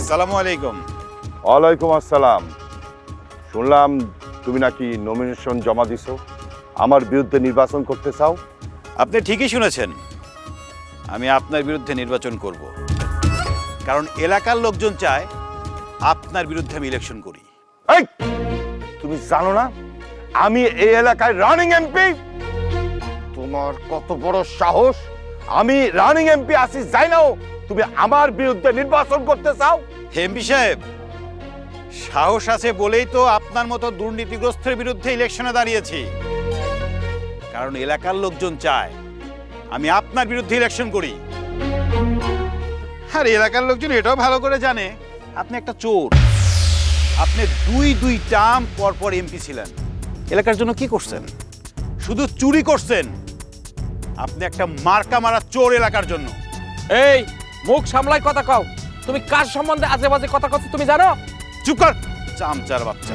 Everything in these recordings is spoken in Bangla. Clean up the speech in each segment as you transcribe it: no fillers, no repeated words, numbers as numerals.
আসসালামু আলাইকুম। ওয়ালাইকুম আসসালাম। শুনলাম তুমি নাকি নমিনেশন জমা দিছো, আমার বিরুদ্ধে নির্বাচন করতে চাও। আপনি ঠিকই শুনেছেন, আমি আপনার বিরুদ্ধে নির্বাচন করব, কারণ এলাকার লোকজন চায় আপনার বিরুদ্ধে আমি ইলেকশন করি। এই, তুমি জানো না আমি এই এলাকায় রানিং এমপি? তোমার কত বড় সাহস! আমি রানিং এমপি আছি যাই নাও, তুমি আমার বিরুদ্ধে নির্বাচন করতে চাও? এমপি সাহেব, সাহস আছে বলেই তো আপনার মতো দুর্নীতিগ্রস্তের বিরুদ্ধে ইলেকশনে দাঁড়িয়েছি, কারণ এলাকার লোকজন চায় আমি আপনার বিরুদ্ধে ইলেকশন করি। আর এলাকার লোকজন এটাও ভালো করে জানে আপনি একটা চোর। আপনি দুই টার্ম পর এমপি ছিলেন, এলাকার জন্য কি করছেন? শুধু চুরি করছেন। আপনি একটা মার্কা মারা চোর এলাকার জন্য। এই মুখ সামলাই কথা কও। তুমি কার সম্বন্ধে আজে বাজে কথা কচ্ছ তুমি জানো? চুপ কর চামচার বাচ্চা।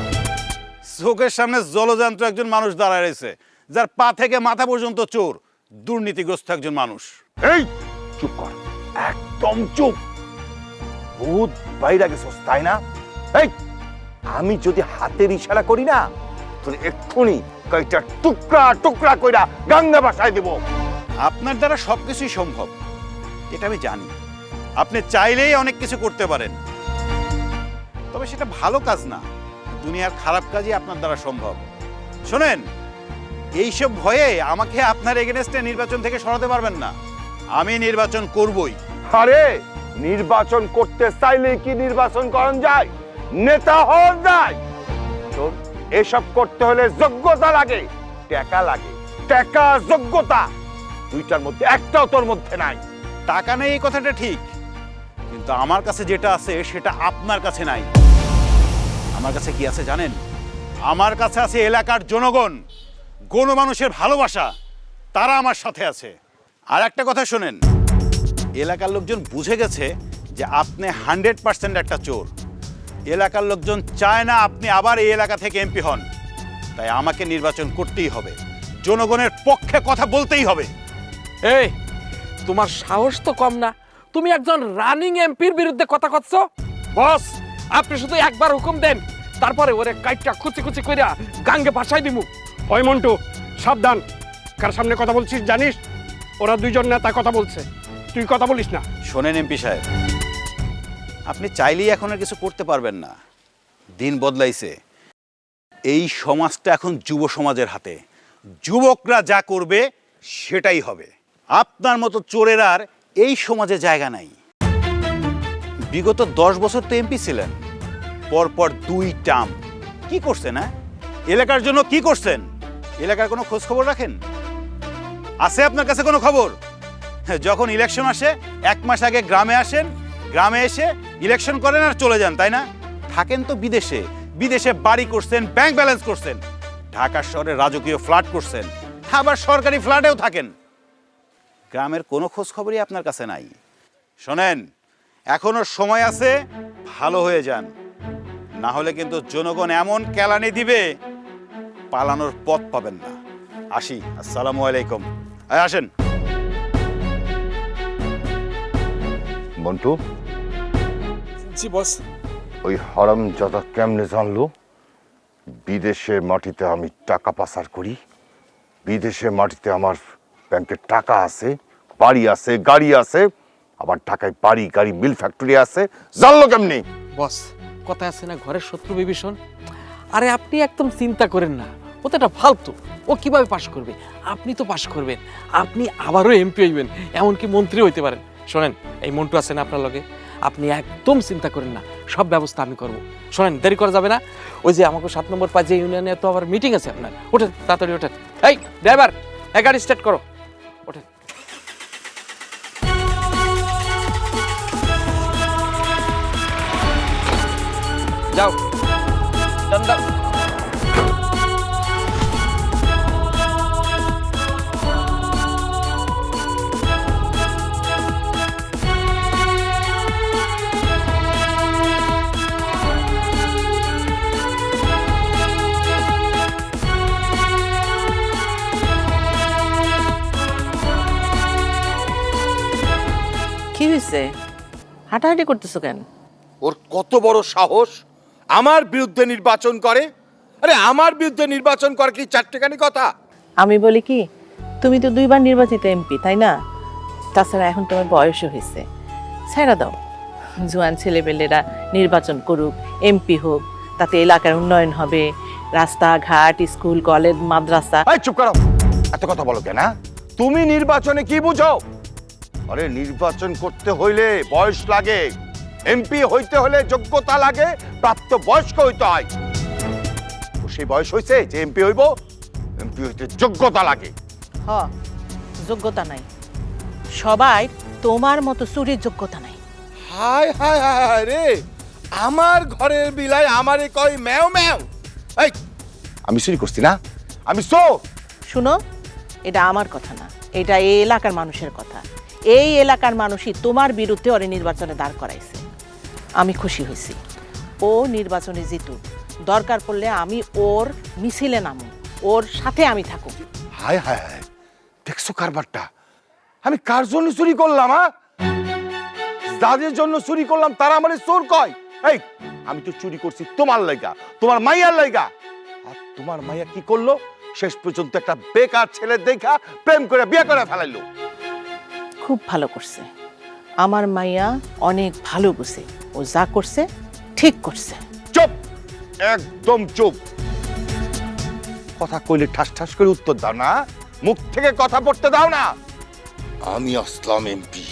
চোখের সামনে জলযন্ত্র একজন মানুষ দাঁড়ায় রয়েছে, যার পা থেকে মাথা পর্যন্ত চোর, দুর্নীতিগ্রস্ত একজন মানুষ। এই চুপ কর, একদম চুপ। ভূত বাইরে গেছস তাই না? এই, আমি যদি হাতের ইশারা করি না, তুই এক্ষুনি কয়েকটা টুকরা টুকরা কইরা গঙ্গা ভাসায় দেব। আপনার দ্বারা সবকিছুই সম্ভব, এটা আমি জানি। আপনি চাইলেই অনেক কিছু করতে পারেন, তবে সেটা ভালো কাজ না। দুনিয়ার খারাপ কাজই আপনার দ্বারা সম্ভব। শোনেন, এইসব ভয়ে আমাকে আপনার এগেনস্টে নির্বাচন থেকে সরাতে পারবেন না। আমি নির্বাচন করবই। আরে নির্বাচন করতে চাইলে কি নির্বাচন করা যায়? নেতা হওয়া যায়? তোর এসব করতে হলে যোগ্যতা লাগে, টাকা লাগে। টাকা যোগ্যতা দুইটার মধ্যে একটাও তোর মধ্যে নাই। টাকা নেই এই কথাটা ঠিক, কিন্তু আমার কাছে যেটা আছে সেটা আপনার কাছে নাই। আমার কাছে কি আছে জানেন? আমার কাছে আছে এলাকার জনগণ, গণমানুষের ভালোবাসা। তারা আমার সাথে আছে। আর একটা কথা শোনেন, এলাকার লোকজন বুঝে গেছে যে আপনি 100% একটা চোর। এলাকার লোকজন চায় না আপনি আবার এই এলাকা থেকে এমপি হন। তাই আমাকে নির্বাচন করতেই হবে, জনগণের পক্ষে কথা বলতেই হবে। এই তোমার সাহস তো কম না, তুমি একজন রানিং এমপির বিরুদ্ধে কথা কচ্ছ? বস, আপনি শুধু একবার হুকুম দেন, তারপরে ওরে কাইটটা কুচি কুচি কইরা গাঙ্গে ভাসাই দিমু। ওই মন্টু, সাবধান। কার সামনে কথা বলছিস জানিস? ওরা দুইজন নেতা কথা বলছে, তুই কথা বলিস না। শোনেন এমপি সাহেব, আপনি চাইলেই এখন আর কিছু করতে পারবেন না। দিন বদলাইছে, এই সমাজটা এখন যুব সমাজের হাতে। যুবকরা যা করবে সেটাই হবে। আপনার মতো চোরের আর এই সমাজে জায়গা নাই। বিগত 10 বছর তো এমপি ছিলেন, পরপর 2 টার্ম। কি করছেন? হ্যাঁ, এলাকার জন্য কি করছেন? এলাকার কোনো খোঁজ খবর রাখেন? আছে আপনার কাছে কোনো খবর? যখন ইলেকশন আসে 1 মাস আগে গ্রামে আসেন, গ্রামে এসে ইলেকশন করেন আর চলে যান, তাই না? থাকেন তো বিদেশে, বিদেশে বাড়ি করছেন, ব্যাংক ব্যালেন্স করছেন, ঢাকা শহরে রাজকীয় ফ্ল্যাট করছেন, আবার সরকারি ফ্ল্যাটেও থাকেন। গ্রামের কোনো খোঁজ খবরই আপনার কাছে নাই। শোনেন, এখনো সময় আছে, ভালো হয়ে যান, না হলে কিন্তু জনগণ এমন কেলানি দিবে পালানোর পথ পাবেন না। আসি, আসসালামু আলাইকুম। আসেন। মন্টু, জি বস। ওই হারামজাদা কেমনে জানলো বিদেশের মাটিতে আমি টাকা পাচার করি? বিদেশের মাটিতে আমার ব্যাংকের টাকা আছে, বাড়ি আছে, গাড়ি আছে, আবার ঢাকায় বাড়ি গাড়ি মিল ফ্যাক্টরি আছে, জানলো কেমনি? বস, কথা আছে না ঘরের শত্রু বিভীষণ। আরে আপনি একদম চিন্তা করেন না, ও তো একটা ফালতু। ও কিভাবে পাশ করবে? আপনি তো পাশ করবেন, আপনি আবারও এমপি হইবেন, এমনকি মন্ত্রী হইতে পারেন। শোনেন, এই মন্টু আছে না আপনার লগে, আপনি একদম চিন্তা করেন না, সব ব্যবস্থা আমি করব। শোনেন, দেরি করা যাবে না। ওই যে আমাকে 7 নম্বর 5 ইউনিয়নে তো আবার মিটিং আছে আপনার। ওঠেন, তাড়াতাড়ি ওঠেন। এই ড্রাইভার, গাড়ি স্টার্ট করো। ওঠেন। যাও, চন্দা। কি হয়েছে? হাঁটাহাঁটি করতেছো কেন? ওর কত বড় সাহস আমার বিরুদ্ধে নির্বাচন করে। আরে আমার বিরুদ্ধে নির্বাচন করে কি চারটেখানি কথা? আমি বলি কি, তুমি তো 2বার নির্বাচিত এমপি, তাই না? তাছাড়া এখন তোমার বয়সও হয়েছে, ছেড়ে দাও। জোয়ান ছেলেপেলেরা নির্বাচন করুক, এমপি হোক, তাতে এলাকার উন্নয়ন হবে, রাস্তাঘাট, স্কুল, কলেজ, মাদ্রাসা। এই চুপ করো, এত কথা বলো কেন? তুমি নির্বাচনে কি বুঝো? আরে নির্বাচন করতে হইলে বয়স লাগে, এমপি হইতে হলে যোগ্যতা লাগে, প্রাপ্ত বয়স্ক হইতে হয়। ও সেই বয়স হইছে যে এমপি হইব? এমপি হইতে যোগ্যতা লাগে। হ, যোগ্যতা নাই, সবাই তোমার মতো চুরির যোগ্যতা নাই। হায় হায় হায় রে, আমার ঘরের বিলাই আমারে কয় ম্যাও ম্যাও। এই আমি চুরি করছি না? আমি চোর? শুনো, এটা আমার কথা না, এটা এই এলাকার মানুষের কথা। এই এলাকার মানুষই তোমার বিরুদ্ধে ওরে নির্বাচনে দাঁড় করাইছে। আমি খুশি হয়েছি, ও নির্বাচনে জিতুক, দরকার পড়লে আমি ওর মিছিলে নামু, ওর সাথে আমি থাকুক। হায় হায় হায়, দেখছো কারবারটা? আমি কার জন্য চুরি করলাম? যাদের জন্য চুরি করলাম তারা আমারে চোর কয়। এই আমি তো চুরি করছি তোমার লাইগা, তোমার মাইয়ার লাইগা। আর তোমার মাইয়া কি করলো? শেষ পর্যন্ত একটা বেকার ছেলে দেখা প্রেম করে বিয়ে করে ফেলাইলো। খুব ভালো করছে, আমার মাইয়া অনেক ভালো বুঝে, ও যা করছে ঠিক করছে। চুপ, একদম চুপ। কথা কইলে ঠাস ঠাস করে উত্তর দাও না, মুখ থেকে কথা পড়তে দাও না। আমি আসলাম এমপি,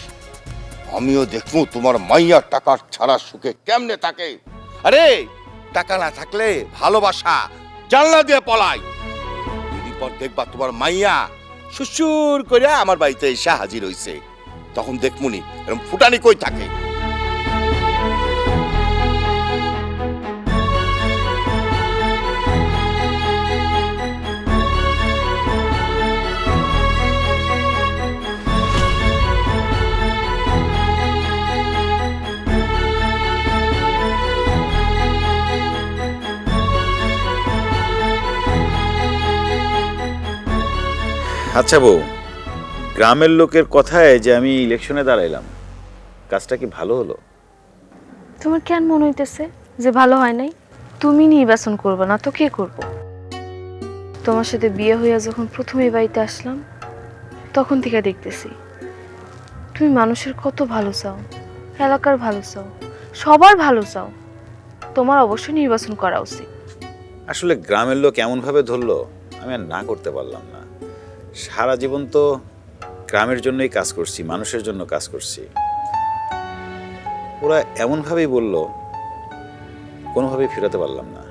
আমিও দেখবো তোমার মাইয়া টাকার ছাড়া সুখে কেমনে থাকে। আরে টাকা না থাকলে ভালোবাসা জানলা দিয়ে পলাই। দিদি পর দেখবা তোমার মাইয়া শ্বশুর করে আমার বাড়িতে এসে হাজির হইছে, তখন দেখমুনি এরকম ফুটানি কই থাকে। আচ্ছা বউ, গ্রামের লোকের কথায় যে আমি ইলেকশনে দাঁড়াইলাম, কাজটা কি ভালো হলো? তোমার কেন মনে হইতেছে যে ভালো হয় নাই? তুমি নির্বাচন করবে না তো কে করব? তোমার সাথে বিয়ে হইয়া যখন প্রথমে বাড়িতে আসলাম তখন থেকে দেখতেছি তুমি মানুষের কত ভালো চাও, এলাকার ভালো চাও, সবার ভালো চাও। তোমার অবশ্যই নির্বাচন করা উচিত। আসলে গ্রামের লোক এমনভাবে ধরলো আমি আর না করতে পারলাম না। সারা জীবন তো গ্রামের জন্যই কাজ করছি, মানুষের জন্য কাজ করছি। ওরা এমনভাবেই বলল, কোনোভাবেই ফেরাতে পারলাম না।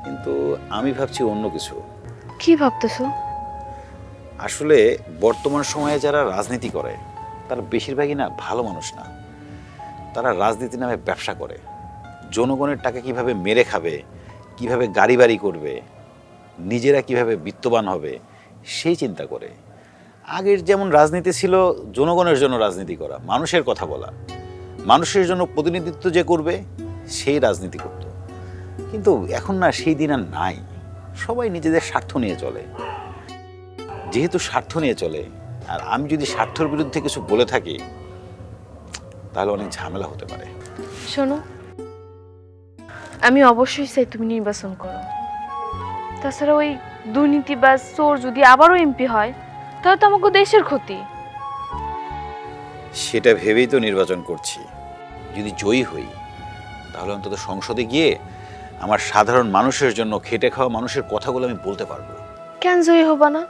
কিন্তু আমি ভাবছি অন্য কিছু। কি ভাবতেছো? আসলে বর্তমান সময়ে যারা রাজনীতি করে তারা বেশিরভাগই না ভালো মানুষ না। তারা রাজনীতি নামে ব্যবসা করে, জনগণের টাকা কিভাবে মেরে খাবে, কিভাবে গাড়ি বাড়ি করবে, নিজেরা কিভাবে বিত্তবান হবে সেই চিন্তা করে। আগের যেমন রাজনীতি ছিল জনগণের জন্য রাজনীতি করা, মানুষের কথা বলা, মানুষের জন্য প্রতিনিধিত্ব যে করবে সেই রাজনীতি করত। কিন্তু এখন না সেই দিন আর নাই। সবাই নিজেদের স্বার্থ নিয়ে চলে। যেহেতু স্বার্থ নিয়ে চলে, আর আমি যদি স্বার্থের বিরুদ্ধে কিছু বলে থাকি তাহলে অনেক ঝামেলা হতে পারে। শোনো, আমি অবশ্যই চাই তুমি নির্বাচন করো। তাছাড়া ওই দুর্নীতিবাজ চোর যদি আবারও এমপি হয় তাহলে তো আমাকে দেশের ক্ষতি। সেটা ভেবেই তো নির্বাচন করছি। যদি জয়ী হই তাহলে অন্তত সংসদে গিয়ে আমার সাধারণ মানুষের জন্য খেটে খাওয়া মানুষের কথাগুলো আমি বলতে পারবো। কেন জয়ী হবা না?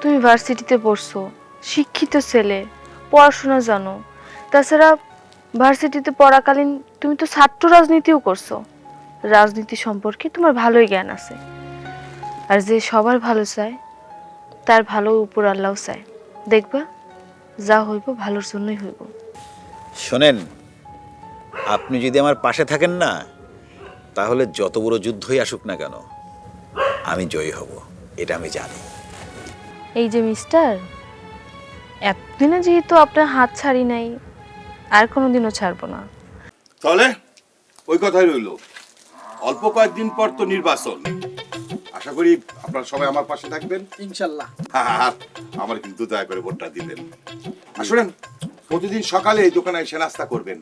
তুমি ভার্সিটিতে পড়ছো, শিক্ষিত ছেলে, পড়াশোনা জানো। তাছাড়া ভার্সিটিতে পড়াকালীন তুমি তো ছাত্র রাজনীতিও করছো। রাজনীতি সম্পর্কে তোমার ভালোই জ্ঞান আছে। আর যে সবার ভালো চায় তার ভালো উপর আল্লাহ চায়। দেখবা যা হইব ভালোর জন্যই হইব। শোনেন, আপনি যদি আমার পাশে থাকেন না তাহলে যত বড় যুদ্ধই আসুক না কেন আমি জয়ী হব, এটা আমি জানি। এই যে মিস্টার, এতদিনে যেহেতু আপনার হাত ছাড়ি নাই, আর কোনোদিনও ছাড়বো না। তাহলে ওই কথাই রইল, অল্প কয়েকদিন পর তো নির্বাচন। আশা করি আপনারা সবাই আমার পাশে থাকবেন ইনশাল্লাহ। আমার কিন্তু দয়া করে ভোটটা দিবেন। আসলেন প্রতিদিন সকালে এই দোকানে এসে নাস্তা করবেন,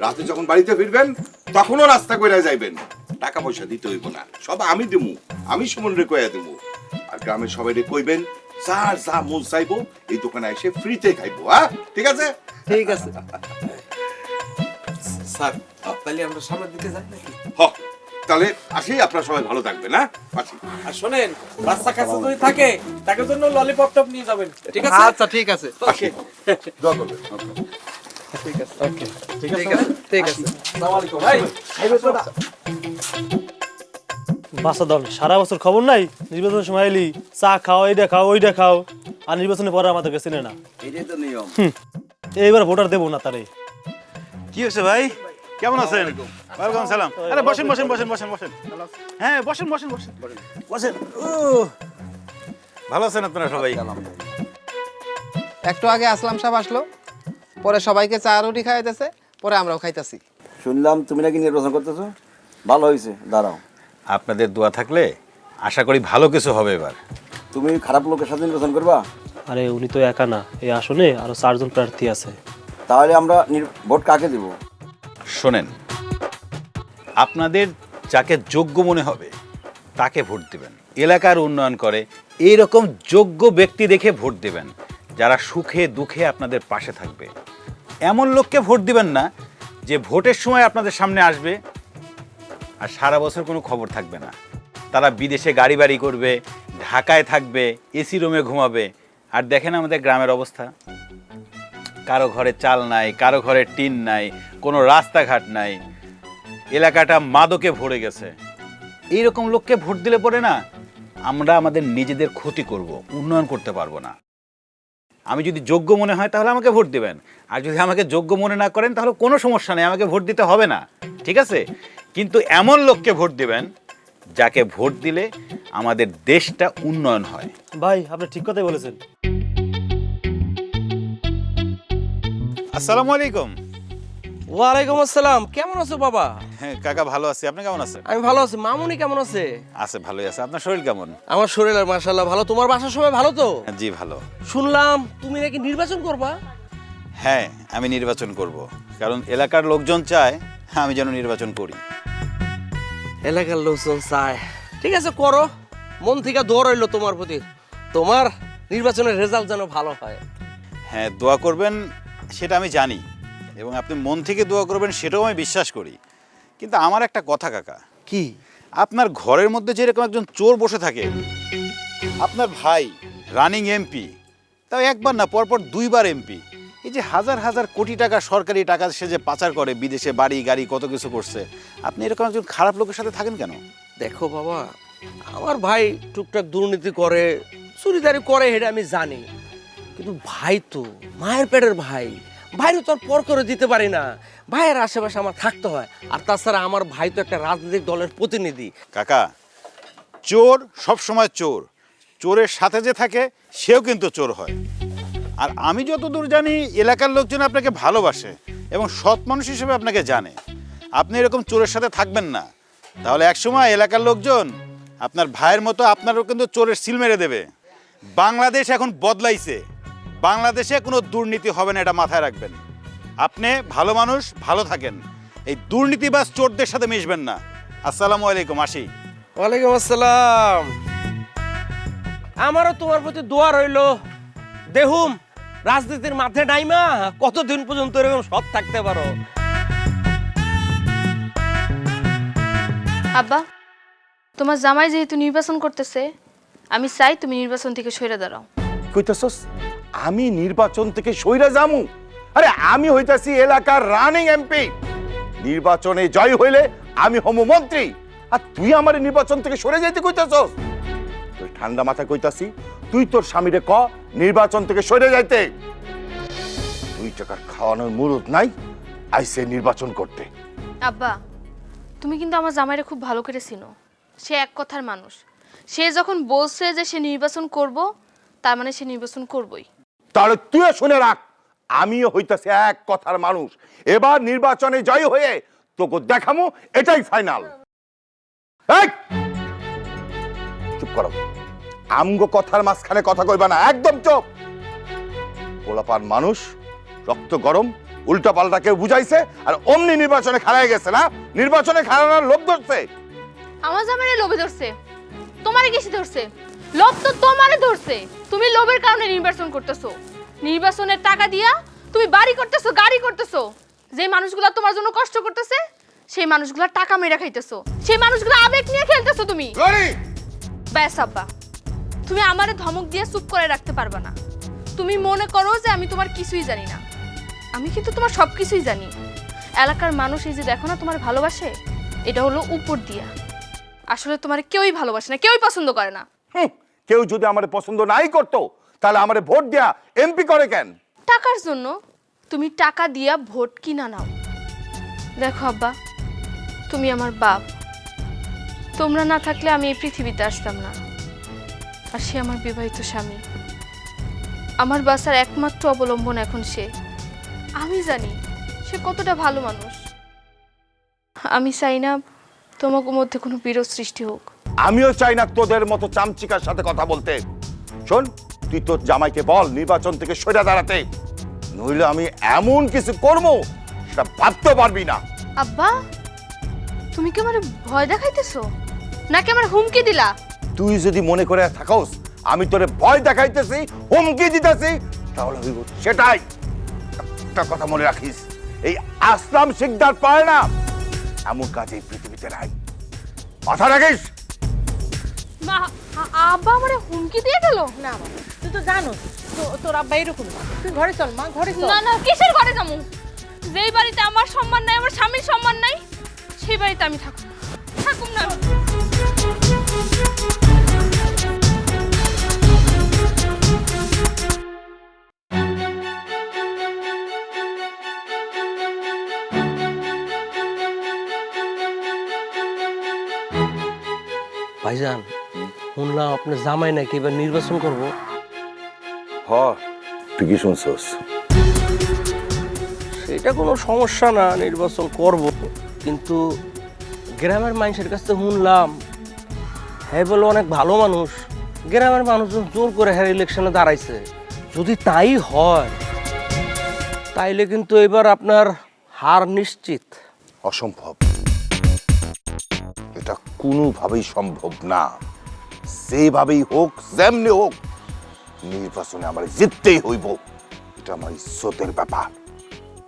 রাতে যখন বাড়িতে ফিরবেন তখনও রাস্তা কইরা যাইবেন, টাকা পয়সা দিতে হইব না, সব আমি দেবো, আমি সুমন রে কইয়া দেবো। আর গ্রামের সবাই রে কইবেন যার যা মন চাইবো এই দোকানে এসে ফ্রিতে খাইবো। হ্যাঁ ঠিক আছে? ঠিক আছে স্যার, তাহলে আমরা সামনের দিকে যাই নাকি? হ, তাহলে আসি, আপনারা সবাই ভালো থাকবেন। হ্যাঁ আসি। আর শোনেন, বাচ্চা কাছে যদি থাকে তাকে জন্য ললিপপ টপ নিয়ে যাবেন, ঠিক আছে? আচ্ছা ঠিক আছে, ওকে দোয়া করবেন। ঠিক আছে, ওকে ঠিক আছে, ঠিক আছে। আসসালামু আলাইকুম ভাই। বাসাদল সারা বছর খবর নাই, নির্বাচনের সময় এলি চা খাও, এইটা খাও, ওইটা খাও, আর নির্বাচনের পরে আমাদেরকে চেনে না। এটাই তো নিয়ম। এইবার ভোটার দেবো না তারে। কি হয়েছে ভাই, কেমন আছেন? ওয়ালাইকুম সালাম। আরে বসেন বসেন বসেন বসেন বসেন। হ্যাঁ বসেন বসেন বসেন বসেন। ও ভালো আছেন আপনারা সবাই? একটু আগে আসলাম সাহেব আসলো, পরে সবাইকে চা রুটি খাইতেছে, পরে আমরাও খাইতেছি। শুনলাম তুমি নাকি নির্বাচন করতেছো, ভালো হয়েছে, দাঁড়াও। আপনাদের দোয়া থাকলে আশা করি ভালো কিছু হবে এবার। তুমি খারাপ লোকের সাথে নির্বাচন করবা? আরে উনি তো একা না, এই আসনে আরো 4 জন প্রার্থী আছে। তাহলে আমরা ভোট কাকে দেব? শোনেন, আপনাদের যাকে যোগ্য মনে হবে তাকে ভোট দিবেন। এলাকার উন্নয়ন করে এইরকম যোগ্য ব্যক্তি দেখে ভোট দিবেন, যারা সুখে দুঃখে আপনাদের পাশে থাকবে। এমন লোককে ভোট দিবেন না যে ভোটের সময় আপনাদের সামনে আসবে আর সারা বছর কোনো খবর থাকবে না। তারা বিদেশে গাড়ি বাড়ি করবে, ঢাকায় থাকবে, এসি রুমে ঘুমাবে। আর দেখেন আমাদের গ্রামের অবস্থা, কারো ঘরে চাল নাই, কারো ঘরে টিন নাই, কোনো রাস্তাঘাট নাই, এলাকাটা মাদকে ভরে গেছে। এইরকম লোককে ভোট দিলে পরে না আমরা আমাদের নিজেদের ক্ষতি করব, উন্নয়ন করতে পারবো না। আমি যদি যোগ্য মনে হয় তাহলে আমাকে ভোট দিবেন, আর যদি আমাকে যোগ্য মনে না করেন তাহলে কোনো সমস্যা নেই, আমাকে ভোট দিতে হবে না, ঠিক আছে? কিন্তু এমন লোককে ভোট দিবেন যাকে ভোট দিলে আমাদের দেশটা উন্নয়ন হয়। ভাই আপনি ঠিক কথাই বলেছেন। আসসালামু আলাইকুম। ওয়ালাইকুম আসসালাম। কেমন আছো বাবা? হ্যাঁ কাকা, ভালো আছি, আপনি কেমন আছেন? আমি ভালো আছি। মামুনি কেমন আছে? আছে, ভালোই আছে। আপনার শরীর কেমন? আমার শরীর আর মাশাআল্লাহ ভালো। তোমার বাসার সবাই ভালো তো? জি ভালো। শুনলাম তুমি নাকি নির্বাচন করবা? হ্যাঁ আমি নির্বাচন করব, কারণ এলাকার লোকজন চায় আমি যেন নির্বাচন করি। এলাকার লোকজন চায়, ঠিক আছে করো। মন থেকে দোয়া রইলো তোমার প্রতি, তোমার নির্বাচনের রেজাল্ট যেন ভালো হয়। হ্যাঁ দোয়া করবেন সেটা আমি জানি, এবং আপনি মন থেকে দোয়া করবেন সেটাও আমি বিশ্বাস করি। কিন্তু আমার একটা কথা কাকা, কি? আপনার ঘরের মধ্যে যেরকম একজন চোর বসে থাকে, আপনার ভাই রানিং এমপি, তাও একবার না পরপর 2বার এমপি, এই যে হাজার হাজার কোটি টাকা সরকারি টাকা সে যে পাচার করে, বিদেশে বাড়ি গাড়ি কত কিছু করছে, আপনি এরকম একজন খারাপ লোকের সাথে থাকেন কেন? দেখো বাবা, আমার ভাই টুকটাক দুর্নীতি করে, চুরিদারি করে, এটা আমি জানি। কিন্তু ভাই তো মায়ের পেটের ভাই, ভাইরে তো আর পর করে দিতে পারি না। ভাইয়ের আশেপাশে আমার থাকতে হয়। আর তাছাড়া আমার ভাই তো একটা রাজনৈতিক দলের প্রতিনিধি। কাকা, চোর সব সময় চোর, চোরের সাথে যে থাকে সেও কিন্তু চোর হয়। আর আমি যতদূর জানি এলাকার লোকজন আপনাকে ভালোবাসে এবং সৎ মানুষ হিসেবে আপনাকে জানে। আপনি এরকম চোরের সাথে থাকবেন না, তাহলে একসময় এলাকার লোকজন আপনার ভাইয়ের মতো আপনারও কিন্তু চোরের সিল মেরে দেবে। বাংলাদেশ এখন বদলাইছে, বাংলাদেশে কোনো দুর্নীতি হবে না, এটা মাথায় রাখবেন। আপনি ভালো মানুষ, ভালো থাকেন, এই দুর্নীতিবাজ চোরদের সাথে মিশবেন না। আসসালামু আলাইকুম, আসি। ওয়ালাইকুম আসসালাম। আমারও তোমার প্রতি দোয়া রইলো। দেহুম রাজনীতির মাঠে নাইমা কতদিন পর্যন্ত এরকম সৎ থাকতে পারো। আব্বা, তোমার জামাই যেহেতু নির্বাচন করতেছে, আমি চাই তুমি নির্বাচন থেকে সরে দাঁড়াও। কইতাছস আমি নির্বাচন থেকে সইরা যামু? আরে আমি হইতাছি এলাকার রানিং এমপি, নির্বাচনে জয় হইলে আমি হম মন্ত্রী, আর তুই আমার নির্বাচন থেকে সরে যাইতে কইতাছস? তুই ঠান্ডা মাথায় কইতাছি, তুই তোর স্বামীরে ক নির্বাচন থেকে সরে যাইতে। 2 টাকার খাওয়ানোর মুরুদ নাই, আইসে নির্বাচন করতে। আব্বা, তুমি কিন্তু আমার জামাইরে খুব ভালো করে চিনো। সে এক কথার মানুষ। সে যখন বলছে যে সে নির্বাচন করব, তার মানে সে নির্বাচন করবই। তাহলে তুইও শুনে রাখ, আমিও হইতাছি এক কথার মানুষ। এবার নির্বাচনে জয় হয়ে তোকে দেখামু, এটাই ফাইনাল। চুপ করো, আমগো কথার মাঝখানে কথা কইবা না, একদম চুপ। পোলাপান মানুষ, রক্ত গরম, উল্টা পাল্টা কেউ বুঝাইছে আর অমনি নির্বাচনে খারায় গেছে না, নির্বাচনে খারানোর লোভ ধরছে। আমার জামাইরে লোভে ধরছে, তোমারে কিসে ধরছে? লোভ তো তোমারে ধরছে। তুমি লোভের কারণে নির্বাচন করতেছো। নির্বাচনের টাকা দিয়া তুমি বাড়ি করতেছো, গাড়ি করতেছো। যে মানুষগুলা তোমার জন্য কষ্ট করতেছে সেই মানুষগুলা টাকা মেরে খাইতেছো, সেই মানুষগুলা আবেগ নিয়ে খেলতেছো তুমি। ব্যাস আব্বা, তুমি আমারে ধমক দিয়ে চুপ করে রাখতে পারবা না। তুমি মনে করো যে আমি তোমার কিছুই জানি না, আমি কিন্তু তোমার সব কিছুই জানি। এলাকার মানুষ এই যে দেখো না তোমার ভালোবাসে, এটা হলো উপর দিয়া। আসলে তোমার কেউই ভালোবাসে না, কেউই পছন্দ করে না। কেউ যদি আমার পছন্দ নাই করতো তাহলে আমার ভোট দেয়া এমপি করে কেন? টাকার জন্য তুমি টাকা দিয়া ভোট কিনা নাও। দেখো আব্বা, তুমি আমার বাপ, তোমরা না থাকলে আমি এই পৃথিবীতে আসতাম না। আর সে আমার বিবাহিত স্বামী, আমার বাসার একমাত্র অবলম্বন এখন সে। আমি জানি সে কতটা ভালো মানুষ। আমি চাই না তোমাদের মধ্যে কোনো বিরোধ সৃষ্টি হোক। আমিও চাই না তোদের মতো চামচিকার সাথে কথা বলতে। শোন, তুই তোর জামাইকে বল নির্বাচন থেকে সরে দাঁড়াতে, নইলে আমি এমন কিছু করবো সেটা ভাবতে পারবি না। আব্বা, তুমি কি আমার ভয় দেখাইতেছো নাকি আমার হুমকি দিলা? তুই যদি মনে করে থাকোস আমি তোরে ভয় দেখাইতেছি, হুমকি দিতেছি, তাহলে হইব সেটাই। একটা কথা মনে রাখিস, এই আসলাম শিকদার পায় না এমন কাজ এই পৃথিবীতে নাই। মাথা রাখিস। মা, আব্বা আমারে হুমকি দিয়ে গেল। না মা, তুই তো জানো তোর আব্বা এরকম না। তুই ঘরে চল মা, ঘরে চল। না না, কিসের ঘরে যাবো? যেই বাড়িতে আমার সম্মান নাই, আমার স্বামীর সম্মান নাই, সেই বাড়িতে আমি থাকুম না। ভাইজান, শুনলাম আপনার জামাই নাকি এবার নির্বাচন করবো। হ, তুই কি শুনছস? সেটা কোনো সমস্যা না, নির্বাচন করব, কিন্তু গ্রামের মানুষের কাছে শুনলাম হ্যাঁ বলে অনেক ভালো মানুষ, গ্রামের মানুষজন জোর করে হ্যাঁ ইলেকশনে দাঁড়াইছে। যদি তাই হয় তাইলে কিন্তু এবার আপনার হার নিশ্চিত। অসম্ভব, এটা কোনোভাবেই সম্ভব না। যেভাবেই হোক, যেমনি হোক, নির্বাচনে আমার জিততেই হইব। এটা আমার ইজ্জতের ব্যাপার।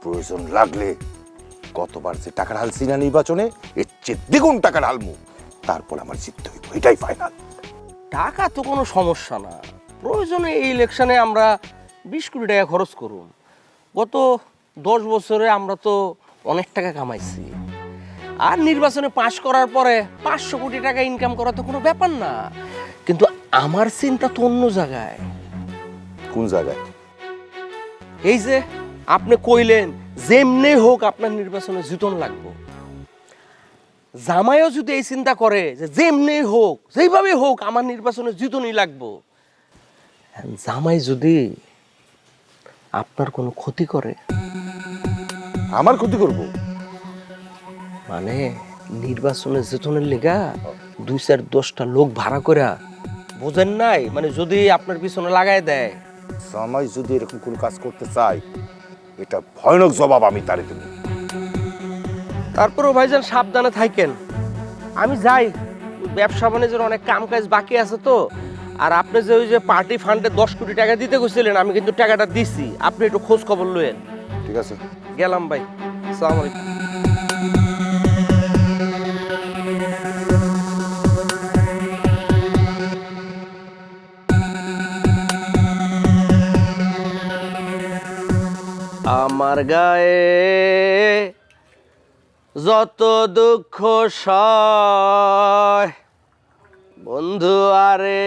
প্রয়োজন লাগলে গতবার যে টাকা ঢালছি না নির্বাচনে, এর চেয়ে দ্বিগুণ টাকা ঢালবো, তারপর আমার জিততে হইব, এটাই ফাইনাল। টাকা তো কোনো সমস্যা না, প্রয়োজনে এই ইলেকশনে আমরা 20 কোটি টাকা খরচ করুন। গত 10 বছরে আমরা তো অনেক টাকা কামাইছি, আর নির্বাচনে পাশ করার পরে 500 কোটি টাকা ইনকাম করা তো কোনো ব্যাপার না। কিন্তু আমার চিন্তা তো অন্য জায়গায়। কোন জায়গায়? এই যে আপনি কইলেন যেমনি হোক আপনার নির্বাচনে জিতন লাগবো, জামাইও যদি এই চিন্তা করে যে যেমনি হোক, যেইভাবে হোক আমার নির্বাচনে জিতনই লাগবো, জামাই যদি আপনার কোনো ক্ষতি করে? আমার ক্ষতি করবো মানে নির্বাচনে জিতনের লিগা 2-4-10টা লোক ভাড়া করে, বোঝেন নাই? মানে যদি আপনার পিছনে লাগাই দেয়। জামাই যদি এরকম কোনো কাজ করতে চায়, এটা ভয়ানক জবাব আমি তারে দেব। তারপরেও ভাইজান সাবধানে থাকেন। আমি যাই, ব্যবসা বাণিজ্যের অনেক কাম কাজ বাকি আছে তো। আর আপনি যে ওই যে পার্টি ফান্ডে 10 কোটি টাকা দিতে গেছিলেন, আমি কিন্তু টাকাটা দিছি, আপনি একটু খোঁজ খবর লয়েন। ঠিক আছে, গেলাম ভাই, আসসালামু আলাইকুম। আমার গায়ে যত দুঃখ সয় বন্ধু আরে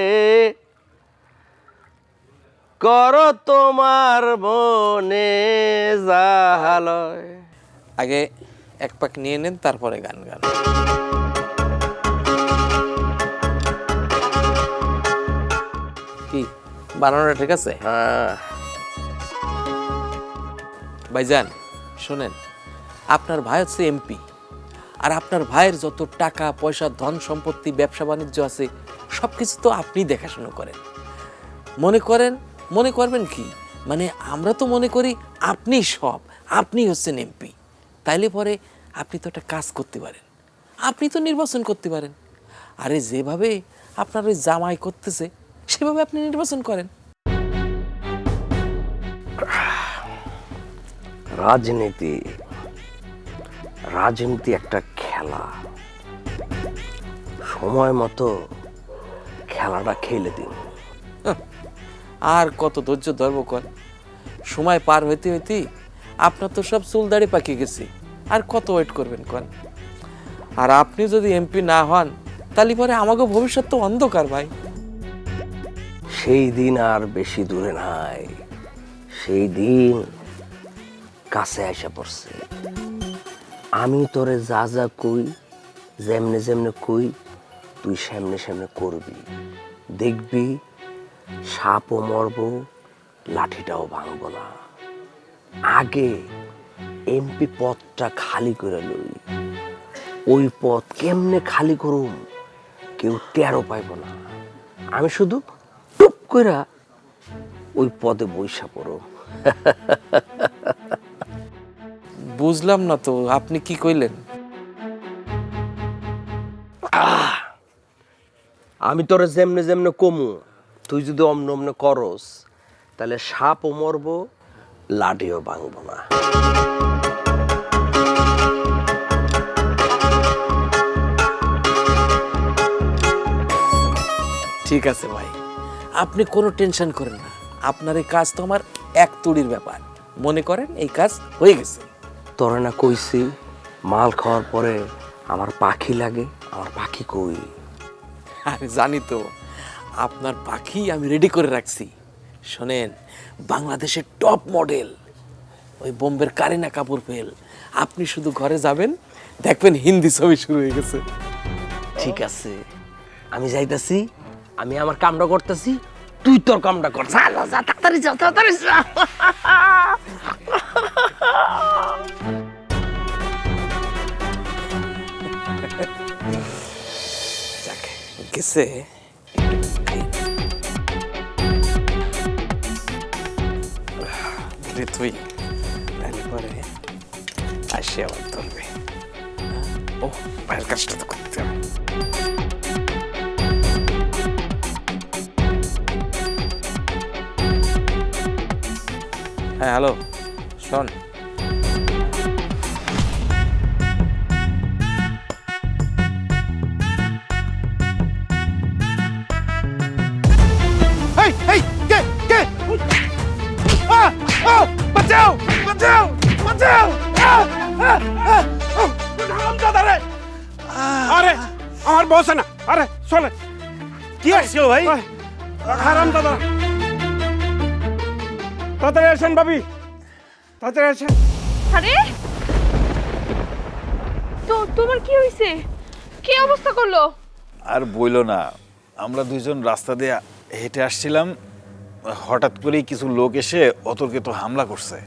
কর তোমার মনে জাহালয়। আগে এক পাক নিয়ে নেন, তারপরে গান গান। কি বানানোটা ঠিক আছে? হ্যাঁ ভাইজান শোনেন, আপনার ভাই হচ্ছে এমপি, আর আপনার ভাইয়ের যত টাকা পয়সা, ধন সম্পত্তি, ব্যবসা বাণিজ্য আছে, সব কিছু তো আপনি দেখাশোনা করেন। মনে করবেন কি, মানে আমরা তো মনে করি আপনি সব, আপনি হচ্ছেন এমপি, তাইলে পরে আপনি তো একটা কাজ করতে পারেন, আপনি তো নির্বাচন করতে পারেন। আরে যেভাবে আপনার ওই জামাই করতেছে সেভাবে আপনি নির্বাচন করেন। রাজনীতি রাজনীতি একটা খেলা, সময় মতো খেলাটা খেলে দিন। আর কত ধৈর্য ধরবো কর, সময় পার হইতে হইতে আপনার তো সব চুল দাড়ি পাকিয়ে গেছে, আর কত ওয়েট করবেন কর। আর আপনি যদি এমপি না হন তাহলে পরে আমাকে ভবিষ্যৎ তো অন্ধকার ভাই। সেই দিন আর বেশি দূরে নাই, সেই দিন কাছে আইসা পড়ছে। আমি তোরে যা যা কই, যেমনে যেমনে কই, তুই সামনে সামনে করবি, দেখবি সাপও মরব, লাঠিটাও ভাঙব না। আগে এমপি পদটা খালি করে লই, ওই পদ কেমনে খালি করুম কেউ টেরও পাইব না। আমি শুধু টুপ কইরা ওই পদে বইসা পড়ো। বুঝলাম না তো আপনি কি কইলেন? আমি তোরে যেমনে যেমনে কমু, তুই যদি অমনে অমনে করস, তাহলে সাপও মরব, লাঠিও ভাঙব না। ঠিক আছে ভাই, আপনি কোনো টেনশন করেন না, আপনার এই কাজ তো আমার এক তুড়ির ব্যাপার। মনে করেন এই কাজ হয়ে গেছে। তোরে না কইছি মাল খাওয়ার পরে আমার পাখি লাগে, আমার পাখি কই? আরে জানি তো, আপনার পাখি আমি রেডি করে রাখছি। শোনেন, বাংলাদেশের টপ মডেল ওই বোম্বের কারিনা কাপুর ফেল, আপনি শুধু ঘরে যাবেন, দেখবেন হিন্দি ছবি শুরু হয়ে গেছে। ঠিক আছে, আমি যাইতাছি, আমি আমার কামটা করতেছি, তুই তোর কামটা কর। যা যা, তাড়াতাড়ি যা, তাড়াতাড়ি যা। যাকে গেছে তুই পরে আসি আবার ধরবে। ও ভাইয়ের কাজটা তো করতে হবে। হ্যাঁ হ্যালো, শোন, এই এই কে কে বাঁচাও বাঁচাও বাঁচাও! হারামজাদারে! আরে আমার বসে না, আরে চলে। কি আসছিল ভাই? হারামজাদা, তাড়াতাড়ি আসেন ভাবি, তাড়াতাড়ি আসেন। আরে তো তোমার কি হয়েছে? কি অবস্থা করলো? আর বইলো না, আমরা দুইজন রাস্তা দিয়ে হেঁটে আসছিলাম, হঠাৎ করেই কিছু লোক এসে অতর্কিত হামলা করছে,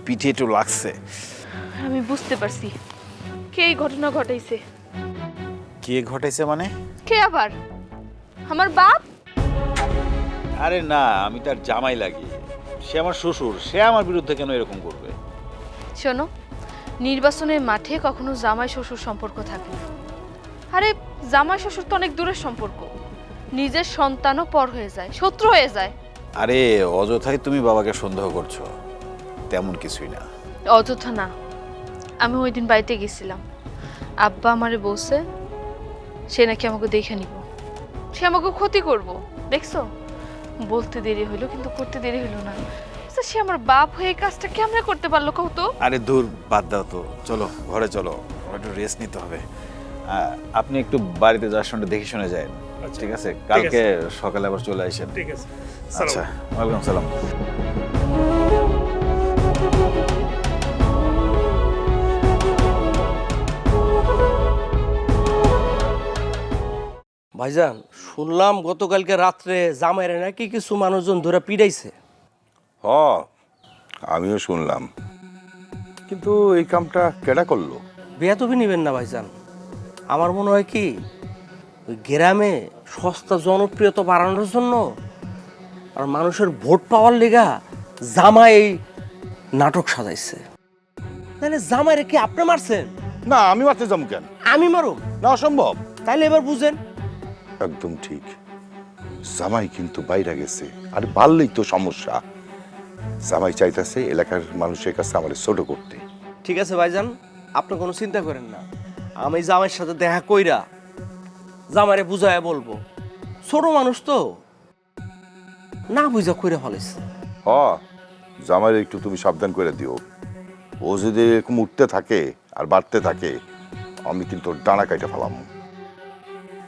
পিঠে একটু লাগছে। আমি বুঝতে পারছি কে এই ঘটনা ঘটাইছে। কে ঘটাইছে মানে? কে আবার? আমার বাপ? আরে না, আমি তার জামাই লাগি, সে আমার শ্বশুর, সে আমার বিরুদ্ধে কেন এরকম করবে? শোনো, নির্বাচনের মাঠে কখনো জামাই শ্বশুর সম্পর্ক থাকে না। আরে জামাই শ্বশুর তো অনেক দূরের সম্পর্ক, নিজের সন্তানও পর হয়ে যায়, শত্রু হয়ে যায়। আরে অযথাই তুমি বাবাকে সন্দেহ করছো, তেমন কিছুই না। অযথা না, আমি ওই দিন বাড়িতে গেছিলাম, আব্বা আমারে বলছে সে নাকি আমাকে দেখে নিব, সে আমাকে ক্ষতি করব। দেখছো, বলতে দেরি হইলো কিন্তু করতে দেরি হইলো না। আচ্ছা, সে আমার বাপ হয়ে এই কাজটা কেমনে করতে পারলো কও তো? আরে দূর, বাদ দাও তো, চলো ঘরে চলো, আমার একটু রেস্ট নিতে হবে। আপনি একটু বাড়িতে যাওয়ার সময় দেখে শুনে যায়, ঠিক আছে? কালকে সকালে আবার চলে আসেন। ঠিক আছে, আচ্ছা, ওয়ালাইকুম সালাম। ভাইজান, শুনলাম গতকালকে রাত্রে জামাইরে নাকি কিছু মানুষজন ধরে পিড়াইছে। হ, আমিও শুনলাম, কিন্তু এই কামটা কেডা করলো? বেয়াদবি নিবেন না ভাইজান, আমার মনে হয় কি ওই গ্রামে সস্তা জনপ্রিয়তা বাড়ানোর জন্য আর মানুষের ভোট পাওয়ার লেগা জামাই এই নাটক সাজাইছে। তাহলে জামাইরে কি আপনি মারছেন? না, আমি মারতে যাবো কেন? আমি মারুম? না, অসম্ভব। তাইলে এবার বুঝেন। একদম ঠিক। জামাই কিন্তু বাইরে গেছে, আর বাড়লেই তো সমস্যা। জামাই চাইতেছে এলাকার মানুষের কাছে আমার ছোট করতে। ঠিক আছে ভাইজান, আপনি কোনো চিন্তা করেন না, আমি জামাইয়ের সাথে দেখা কইরা জামাইরে বুঝায় বলবো। ছোট মানুষ তো, না বুঝা কইরা ফেলেছে। হ, জামাইরে একটু তুমি সাবধান করে দিও। ও যদি এরকম উঠতে থাকে আর বাড়তে থাকে, আমি কিন্তু ওর ডানা কাইটা ফেলাম।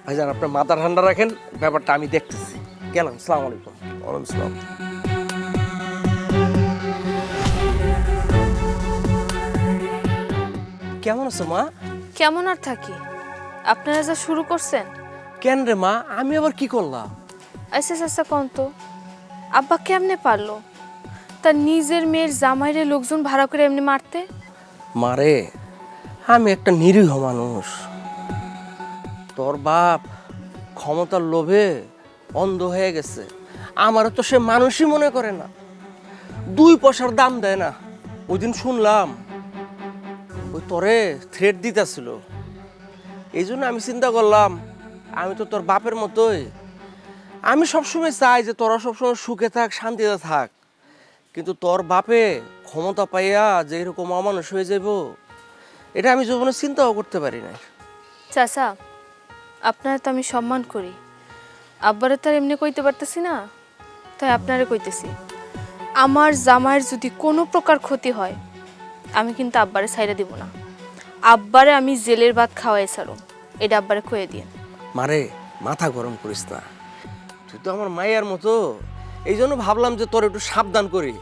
ভাইজান আপনার মাথা ঠান্ডা রাখেন, ব্যাপারটা আমি দেখতেছি। গেলাম, আসসালামু আলাইকুম। ওয়ালাইকুম আসসালাম। কেমন আছে মা? কেমন আর থাকি, আপনারা যা শুরু করছেন। কেন রে মা, আমি আবার কি করলাম? আচ্ছা আচ্ছা কোন তো, আব্বা কেমনে পারলো তার নিজের মেয়ের জামাইরে লোকজন ভাড়া করে এমনি মারতে? মারে, আমি একটা নিরীহ মানুষ। তোর বাপ ক্ষমতার লোভে অন্ধ হয়ে গেছে, আমারও তো সে মানুষই মনে করে না, 2 পয়সার দাম দেয় না। ওই দিন শুনলাম ওই তোরে থ্রেট দিতেছিল। এই জন্য আমি চিন্তা করলাম, আমি তো তোর বাপের মতোই, আমি সবসময় চাই যে তোরা সবসময় সুখে থাক, শান্তিতে থাক। কিন্তু তোর বাপে ক্ষমতা পাইয়া যে এরকম অমানুষ হয়ে যাব, এটা আমি জীবনে চিন্তাও করতে পারি না। চাচা, আপনারা তো আমি সম্মান করি, আব্বারে তার এমনি কইতে পারতেছি না, তাই আপনারে কইতেছি, আমার জামাইয়ের যদি কোনো প্রকার ক্ষতি হয়, আমি কিন্তু আব্বারে ছাইড়া দিব না। আব্বারে আমি জেলের ভাত খাওয়াই ছাড়ো, এটা আব্বারে খুঁয়ে দিয়ে। মারে, মাথা গরম করিস না, তুই তো আমার মায়ের মতো। এই জন্য ভাবলাম যে তোর একটু সাবধান করি,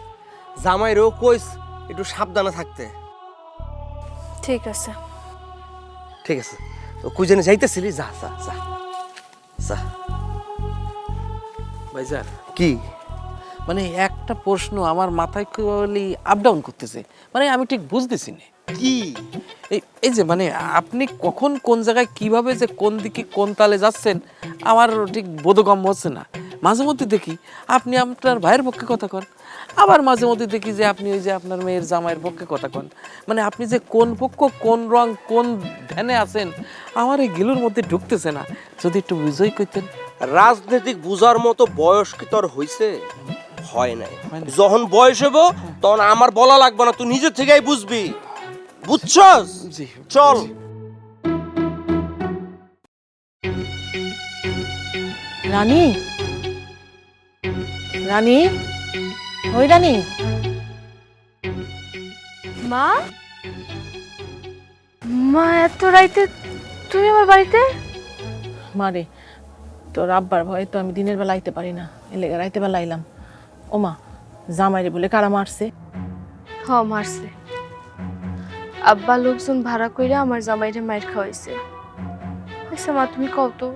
জামাইরেও কইস একটু সাবধানে থাকতে। ঠিক আছে। ঠিক আছে, তো কই জানি যাইতেছিলি, যা যা যা যা। ভাইজান, কি? মানে একটা প্রশ্ন আমার মাথায় কেবলই আপ ডাউন করতেছে, মানে আমি ঠিক বুঝতেছি না। কি? এই যে মানে আপনি কখন কোন জায়গায় কিভাবে যে কোন দিকে কোন তালে যাচ্ছেন আমার ঠিক বোধগম্য হচ্ছে না। মাঝে মধ্যে দেখি আপনি আপনার ভাইয়ের পক্ষে কথা কন, আবার মাঝে মধ্যে দেখি যে আপনি ওই যে আপনার মেয়ের জামাইয়ের পক্ষে কথা কন। মানে আপনি যে কোন পক্ষ, কোন রং, কোন ধ্যানে আছেন আমার এই গিলুর মধ্যে ঢুকতেছে না। যদি একটু বুঝই কইতেন। রাজনৈতিক বুঝার মতো বয়স কি তোর হইছে? হয় নাই। যখন বয়স হইব তখন আমার বলা লাগবে না, তুই নিজে থেকেই বুঝবি। বুঝছস? জি, চল। রানী, রানী, ওই রানী। মা, মা এত রাইতে তুমি আমার বাড়িতে? মারে, তোর আব্বার ভয়ে তো আমি দিনের বেলা আইতে পারি না, এলে রাইতে বেলা আইলাম। ও মা, জামাইরে বলে কারা মারছে? হ, মারছে। আব্বা লোকজন ভাড়া কইরা আমার জামাইরে মাইর খাওয়াইছে। আচ্ছা মা, তুমি কও তো,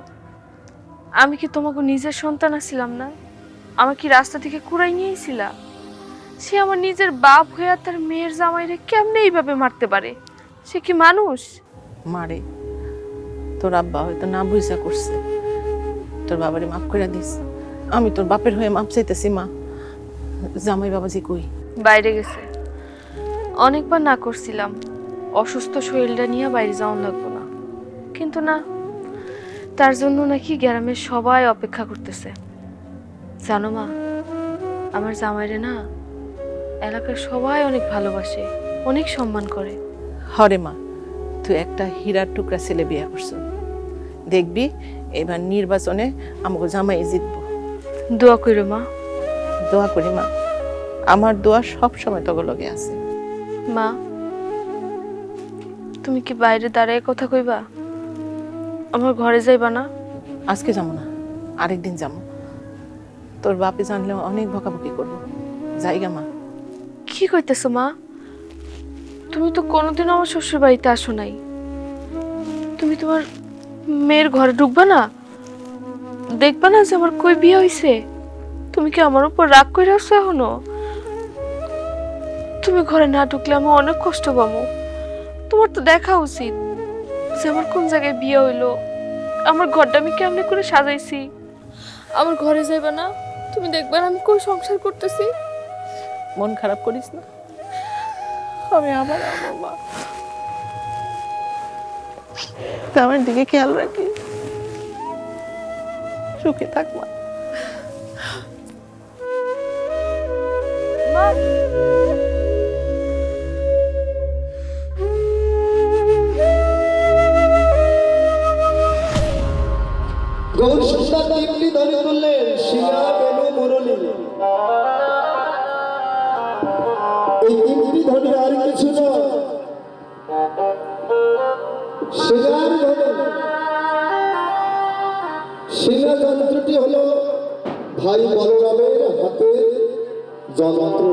আমি কি তোমাকে নিজের সন্তান আছিলাম না? আমার কি রাস্তা থেকে কুড়াই নিয়েছিলা? সে আমার নিজের বাপ হইয়া তার মেয়ের জামাইরে কেমনে এইভাবে মারতে পারে? সে কি মানুষ? মারে, তোর আব্বা হয়তো না বুঝা করছে, তোর বাবারে মাফ করে দিস। আমি তোর বাপের হয়ে মাপ চাইতেছি মা। জামাই বাবাজি কই? বাইরে গেছে। অনেকবার না করছিলাম অসুস্থ শরীরটা নিয়ে বাইরে যাওয়া লাগবো না, কিন্তু না, তার জন্য নাকি গ্রামের সবাই অপেক্ষা করতেছে। জানো মা, আমার জামাইরে না এলাকার সবাই অনেক ভালোবাসে, অনেক সম্মান করে। হরে মা, তুই একটা হীরার টুকরা ছেলে বিয়ে করছ, দেখবি এবার নির্বাচনে আমাকে জামাই জিতবো। দোয়া করো মা। দোয়া করি মা, আমার দোয়া সব সময় তোর লগে আছে। মা, তুমি কি বাইরে দাঁড়ায় কথা কইবা? আমার ঘরে যাইবা না? আজকে যাবো না, আরেকদিন যাবো। তোর বাপে জানলে অনেক বকাবকি করবো। যাইগা মা। কি কইতেছো মা? তুমি তো কোনোদিনও আমার শ্বশুর বাড়িতে আসো নাই। তুমি তোমার মেয়ের ঘরে ঢুকবা না? দেখবা না যে আমার কই বিয়ে হইছে? তুমি কি আমার উপর রাগ করে আসছো এখনো? তুমি ঘরে না ঢুকলে আমি অনেক কষ্ট পাবো। তোমার তো দেখা উচিত যে আমার কোন জায়গায় বিয়ে হইলো, আমার ঘরটা আমি কেমনে করে সাজাইছি। আমার ঘরে যাইবা না? তুমি দেখবা না আমি কই সংসার করতেছি। মন খারাপ করিস না। আমি আবার আমার মা, আমার দিকে খেয়াল রাখি, সুখে থাক মা। গৌর সুন্দর তিনটি ধরে তুললেন শিলা বেনু মুরলী। এই তিনটি ধরে আর কিছু নয়, শিলার ধরে। শিলা যন্ত্রটি হলো ভাই বলরামের হাতে যন্ত্র।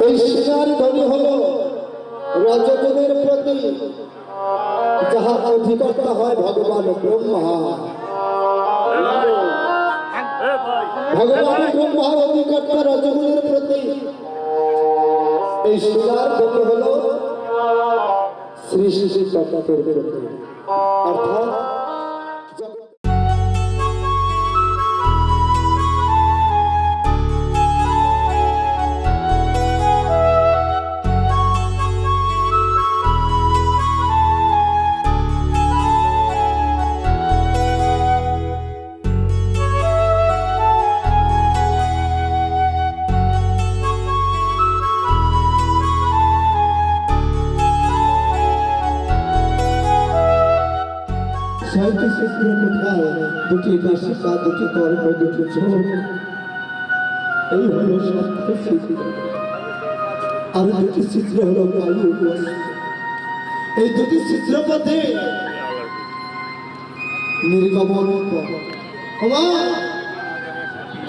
এই শিলার ধ্বনি হলো রজগুণের প্রতি, যাহা অধিকর্তা হয় ভগবান ব্রহ্মা। ভগবান ব্রহ্মার অধিকর্তা রজগুণের প্রতি। এই শিলার ধ্বনি হল শ্রী শ্রী তত্ত্বের প্রতি, অর্থাৎ ছয়টি চিত্র কোথায়, দুটি নাসিকা, দুটি কর্ণ, দুটি চোখ, এই হলো সত্য চিত্র। আর দুটি চিত্র হলো বায়ু। এই দুটি চিত্র পথে নির্গমন পথ।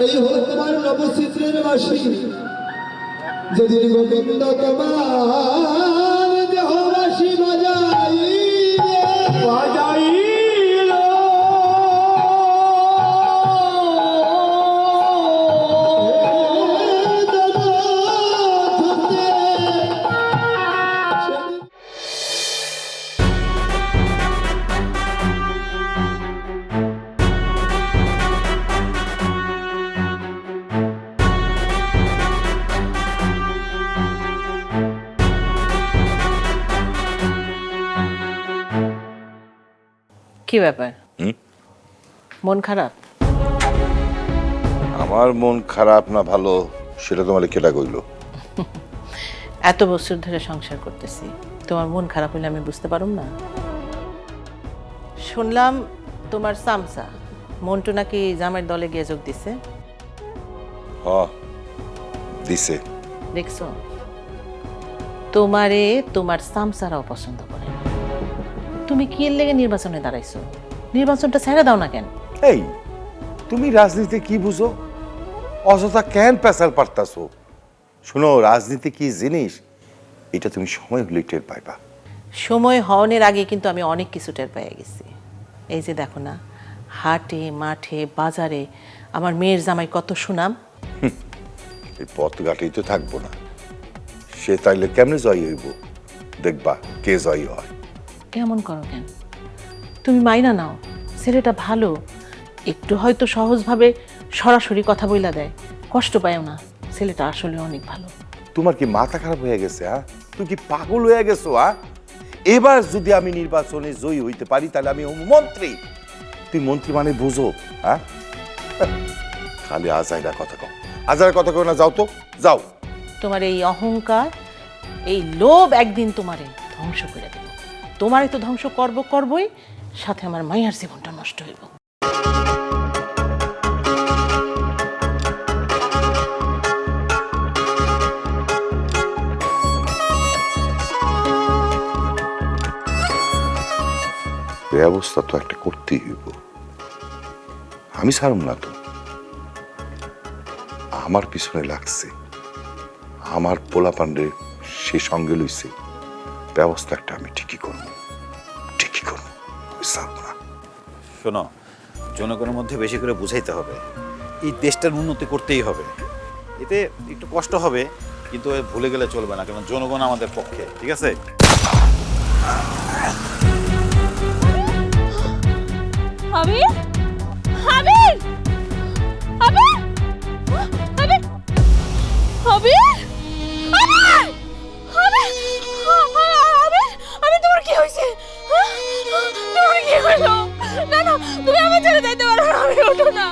এই হলো তোমার নবচিত্রের বাসী। যেদিন গোবিন্দ তোমার দেহবাসী বাজাই কি ব্যাপার, মন খারাপ? আমার মন খারাপ না ভালো সেটা তোমার কেটা কইল? এত বছর ধরে সংসার করতেছি, তোমার মন খারাপ হলে আমি বুঝতে পারুম না? শুনলাম তোমার সামসা মন্টু নাকি জামাইয়ের দলে গিয়ে যোগ দিছে। হ, দিছে। দেখছো, তোমারে তোমার সামসারাও পছন্দ করে। তুমি কি এর লেগে নির্বাচনে দাঁড়াইছো? নির্বাচনটা ছেড়ে দাও না কেন? এই তুমি রাজনীতি কি বুঝো? অযথা কেন পেশাল পারতাছো? শুনো, রাজনীতি কি জিনিস এটা তুমি সময় হলে টের পাইবা। সময় হওয়ার আগে কিন্তু আমি অনেক কিছু টের পেয়ে গেছি। এই যে দেখো না, হাটে মাঠে বাজারে আমার মেয়ের জামাই কত সুনাম। এই পথ ঘাটেই তো থাকবো না, সে তাইলে কেমনে জয়ী হইব? দেখবা কে জয়ী হয়। কেমন করো কেন? তুমি মাইনা নাও, ছেলেটা ভালো, একটু হয়তো সহজভাবে সরাসরি কথা বইলা দেয়, কষ্ট পায়ও না। ছেলেটা আসলে অনেক ভালো। তোমার কি মাথা খারাপ হয়ে গেছে? তুমি কি পাগল হয়ে গেছো? এবার যদি আমি নির্বাচনে জয়ী হইতে পারি তাহলে আমি মন্ত্রী। তুই মন্ত্রী মানে বুঝো? খালি আজাইরা কথা কও, আজাইরা কথা কও না। যাও তো, যাও। তোমার এই অহংকার, এই লোভ একদিন তোমারে ধ্বংস করে দেব। তোমারে তো ধ্বংস করবই, সাথে আমার মাইয়ার জীবনটা নষ্ট হইব। ব্যবস্থা তো একটা করতেই হইব। আমি ছাড়ুম না তো। আমার পিছনে লাগছে, আমার পোলা পান্ডে সে সঙ্গে লইছে। ব্যবস্থা একটা আমি ঠিকই করবো, ঠিকই করবো। ছাড়ব না। শোনো, জনগণের মধ্যে বেশি করে বুঝাইতে হবে, এই দেশটার উন্নতি করতেই হবে। এতে একটু কষ্ট হবে, কিন্তু ভুলে গেলে চলবে না, কারণ জনগণ আমাদের পক্ষে। ঠিক আছে? আবির, আবির, আবির, আবির, আবির আবির আবির আবির তোমার কি হয়েছে তোমার কি হলো না না তুমি আমার ছেড়ে দিতে পারো না আমি ওঠো না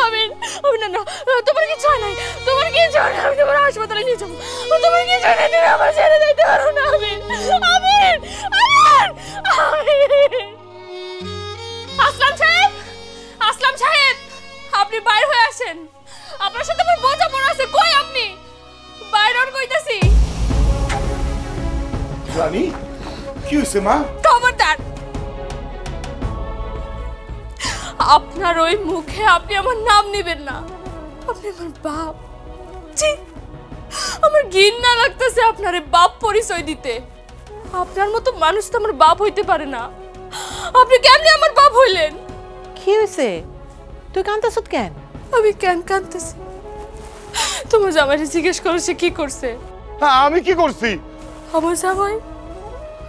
আবির আবির না না তোমার কিছু হয় নাই তোমার কিছু হয় না আমি তোমার হাসপাতালে নিয়ে যাবো তোমার কিছু হয় না তুমি আমার ছেড়ে দিতে পারো না আবির আবির আবির আসলাম সাহেব আসলাম সাহেব আপনি বাইরে হয়ে আসেন আপনার সাথে আমার বোঝাপড়া আছে কই আপনি বাইরে আর কইতাছি রানী কি হয়েছে মা? খবরদার আপনার ওই মুখে আপনি আমার নাম নেবেন না আপনি আমার বাপ ছি আমার ঘৃণা লাগতেছে আপনার এই বাপ পরিচয় দিতে আপনার মতো মানুষ তো আমার বাপ হইতে পারে না আপনি কেমনে আমার বাপ হইলেন কি হয়েছে তুই কাঁদতেছ কেন? আমি কেন কাঁদতেছি তোমার জামাইরে জিজ্ঞেস করো সে কি করছে হ্যাঁ আমি কি করছি?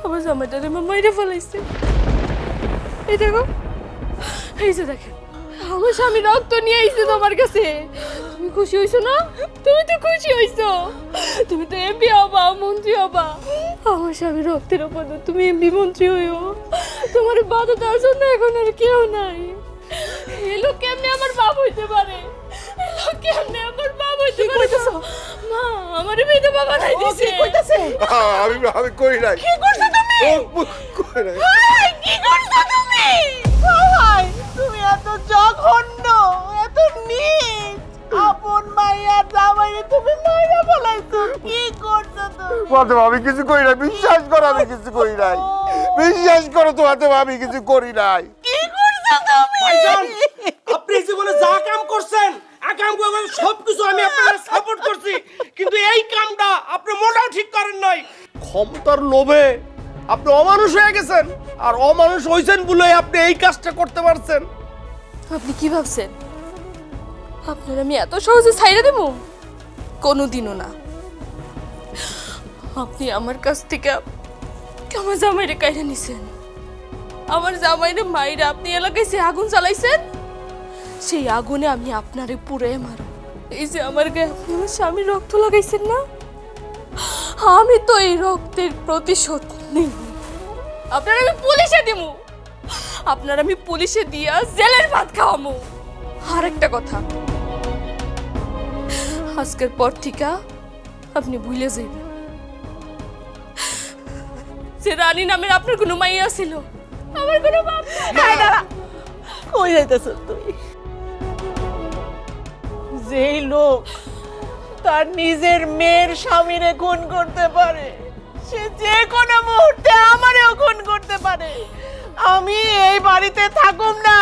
আমার জামাইটারে মাইরে ফেলাইছে এই দেখো এই যে দেখেন আমার স্বামী রক্ত নিয়ে আইছে তোমার কাছে তুমি খুশি হইছো না তুমি তো খুশি হইছো তুমি তো এমপি হবা মন্ত্রী হবা আমার স্বামী রক্তের উপর তুমি এমপি মন্ত্রী হইও তোমার বাধা দেওয়ার জন্য এখন আর কেউ নাই এলো কেমনে আমার বাপ হইতে পারে এলো কেমনে আমার বাপ হইতে পারে মা আমার মেয়ে বাবা নাই দিছে কইতাছে আমি কই নাই। কি করছো তুমি কই নাই। কি করছো তুমি ভাই তুমি এত জঘন্য এত নীচ আপন মাইয়া জামাইরে তুমি মাইরা ফলাইছো কি করছো তুমি ফাতেমা আমি কিছু করি নাই, বিশ্বাস করো আমি কিছু করি নাই, বিশ্বাস করো তো ফাতেমা আমি কিছু করি নাই। কি করছো তুমি ভাইজান আপনি জীবনে যা কাম করছেন আকাম করে সবকিছু আমি আপনার সাপোর্ট করছি কিন্তু এই কামটা আপনি মোটেও ঠিক করেন নাই ক্ষমতার লোভে আপনি অমানুষ হয়ে গেছেন আর অমানুষ হইছেন বলে আপনি এই কাজটা করতে পারছেন আপনি কি ভাবছেন আপনার আমি এত সহজে ছাইড়া দেব কোনোদিনও না আপনি আমার কাছ থেকে আমার জামাইরে কাইরা নিছেন আমার জামাইরে মাইরা আপনি এলাকায় সে আগুন জ্বালাইছেন সেই আগুনে আমি আপনারে পুড়ে মারব এই যে আমার গায়ে আপনি আমার স্বামীর রক্ত লাগাইছেন না আমি তো এই রক্তের প্রতিশোধ নিই আপনার আমি পুলিশে দিমু আপনার আমি পুলিশে দিয়া জেলের ভাত খাওয়ামু আর একটা কথা আজকের পর থেকে আপনি ভুলে যাইবেন যে রানী নামের আপনার কোনো মাইয়া ছিল আমার কোনো বাপ নাই কই যাইতেছ তুই? যেই লোক তার নিজের মেয়ের স্বামীরে খুন করতে পারে সে যে কোনো মুহূর্তে আমারেও খুন করতে পারে আমি এই বাড়িতে থাকুম না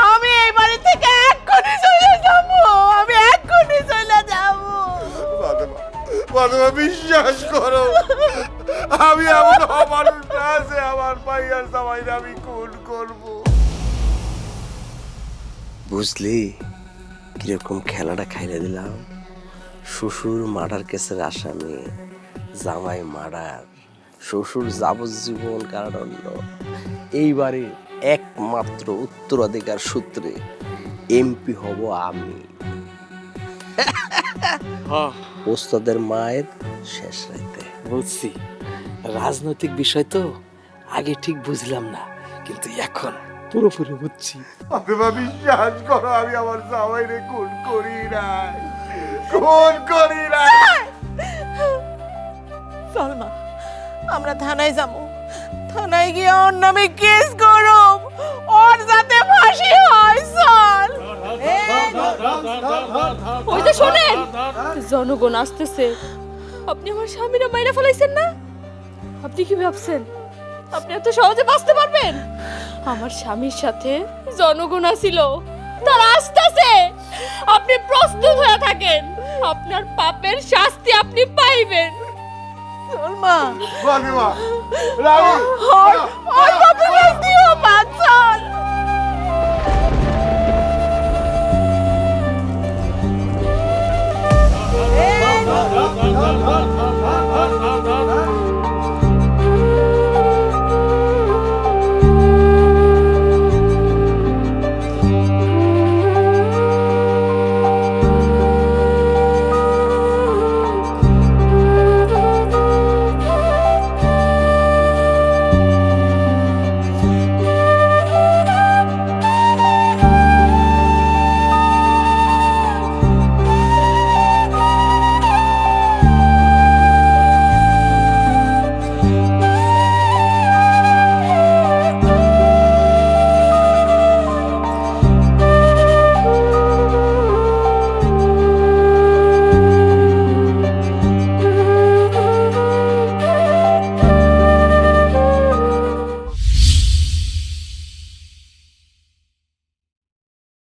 আমি এই বাড়ি থেকে এক্ষুনি চলে যাব আমি এক্ষুনি চলে যাব ফাতেমা বিশ্বাস করো আমি এমন অমানুষ না আছে আমার ভাইয়ার জামাইরে আমি খুন করব। বুঝলি কিরকম খেলাটা খাইলে দিলাম? শ্বশুর মার্ডার কেসের আসামি, জামাই মার্ডার, শ্বশুর যাবজ্জীবন কারাদণ্ড। এইবারে একমাত্র উত্তরাধিকার সূত্রে এমপি হব আমি। ওস্তাদের মায়ের শেষ রাইতে। বলছি রাজনৈতিক বিষয় তো আগে ঠিক বুঝলাম না কিন্তু এখন পুরোপুরি বুঝছি ফাতেমা বিশ্বাস করো আমি আমার জামাইরে খুন করি নাই, খুন করি নাই। চল মা আমরা থানায় যাবো থানায় গিয়ে ওর নামে কেস করব ওর যাতে ফাঁসি হয় চল ওই তো শোনেন জনগণ আসতেছে আপনি আমার স্বামীরা মাইরা ফেলাইছেন না আপনি কি ভাবছেন আপনি এত সহজে বাঁচতে পারবেন আমার স্বামীর সাথে জনগণ আসিল তারা আসতেছে আপনি প্রস্তুত হয়ে থাকেন আপনার পাপের শাস্তি আপনি পাইবেন চল মা ফাতেমা রানী ওই